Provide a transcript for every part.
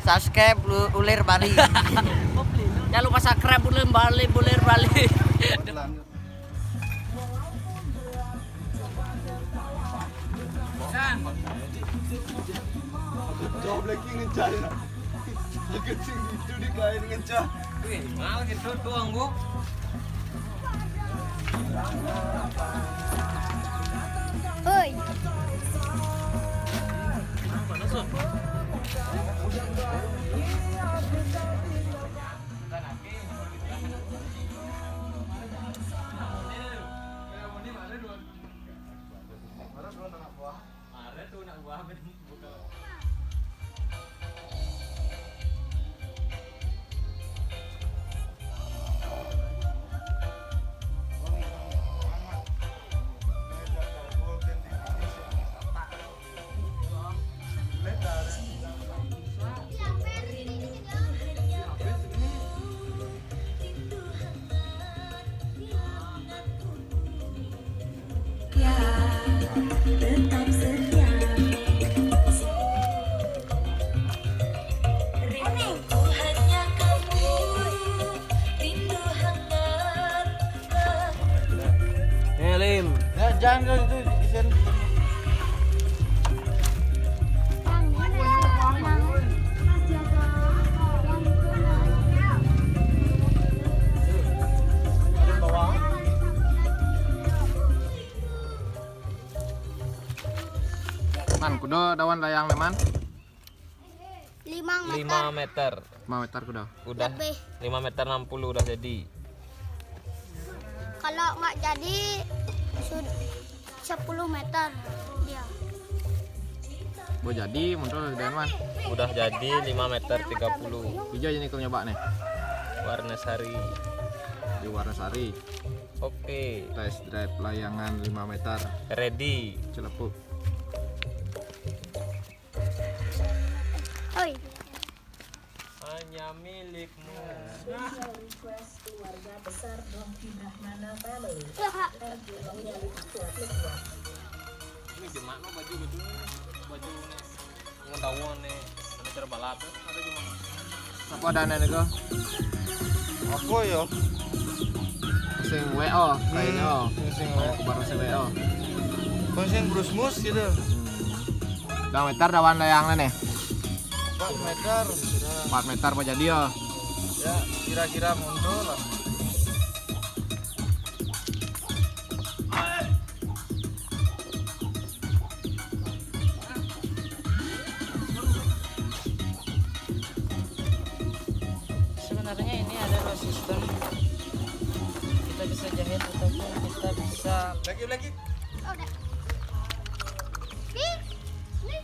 Subscribe Ulir Bali. Jangan lupa subscribe Ulir Bali. Job lagi ngejar. Kecing itu di kain ngejar. Wih, mal gitu doang gua. Oi. Tetap setia. Rinduku hanya kamu, rindu hangat. Lim. Ya jangan kau itu desain. Man, kudo dawan layang leman 5 5 meter. 5 meter kudo. Udah Lebih. 5 meter 60 udah jadi. Kalau nggak jadi 10 meter dia. Bo jadi muncul gedean man. Udah jadi 5 meter 30. Hijau jadi kau nyoba nih Warna sari. di Warnasari. Oke, Test drive layangan 5 meter ready. Cilepuk. Oi. Hanya milikmu. Ini gimana baju betul baju ngedawon nih ada balap ada gimana Apa dana nih kau? Aku yo. Sing WO kayaknya. Sing Baru sing WO. Kau sing brusmus gitu. Dah meter dawan layangnya nih 4 meter. 4 meter mau jadi ya. Ya kira-kira mundur lah. Sebenarnya ini adalah sistem kita bisa jahit ataupun kita bisa lagi Oh, udah. Nih. Nih.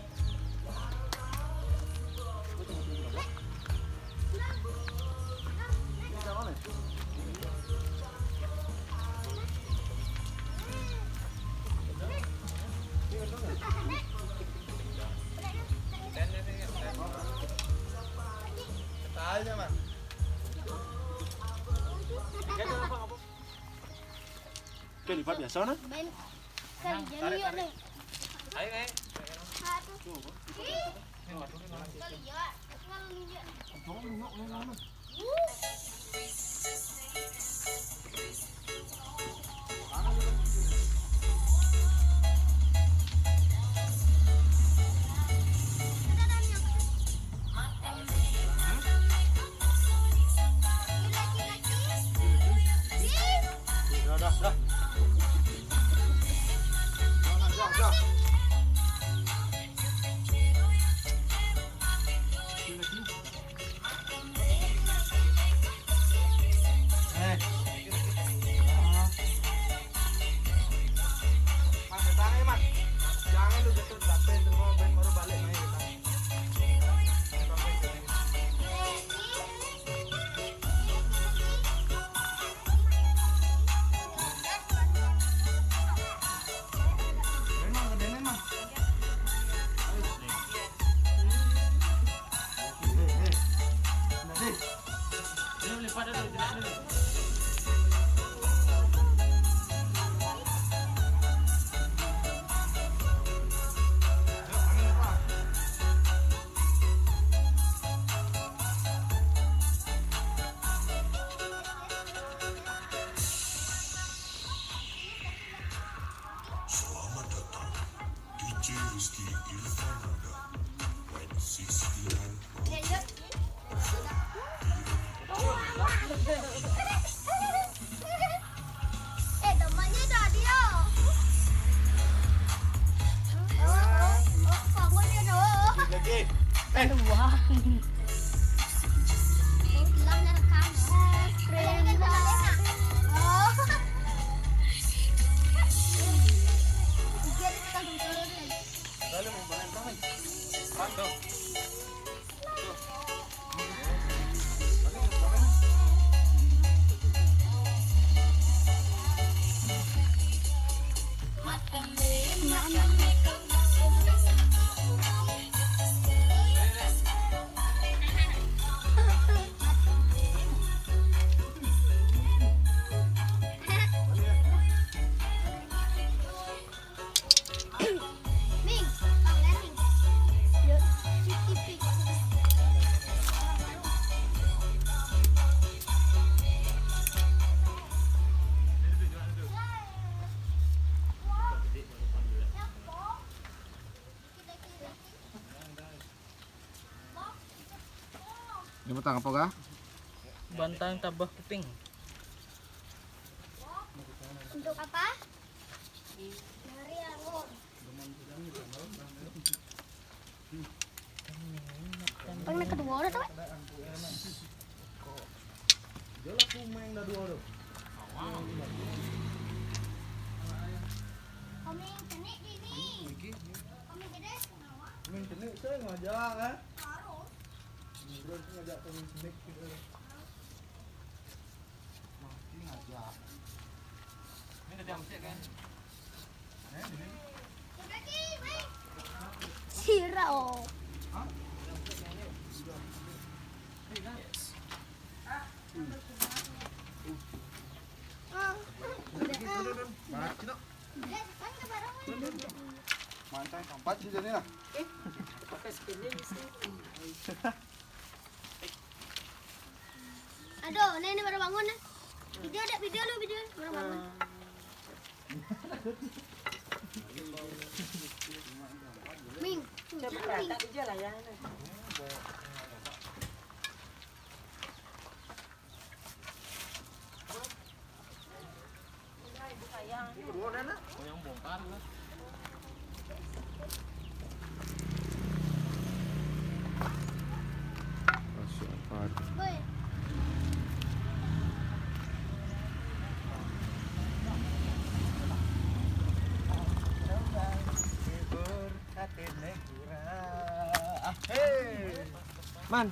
Tanya man. Oke, lipat biasa nah. Ben. Kali jadi yuk nih. ayo ayo Kali ya. Kali ya. Temannya dah dia. Oh, bangun dia dong. Lagi. Hilang dari kamera. Keren banget. Oh. Jadi kita dulu. Lalu mau balik balik. Panto. Ming, panggil Ming. Yuk, CCTV. Ini petang apa kah? Bantang tabah kuping. Untuk apa? Dari anggur. Pernah kedua udah tuh? Jelas tuh main dah dua tu. Komeng tenik ini. Komeng gede. Main tenik saya ngajak kan. Terus ngajak main tenik kita. Mati ngajak. Ini udah jam sih kan? Lagi, Ming. Sirau. Mantai tempat sih jadi lah. Aduh, ini baru bangun nih. Video lu baru bangun. Ming, Oh yang bongkar lah. Masuk apa? boy. Man,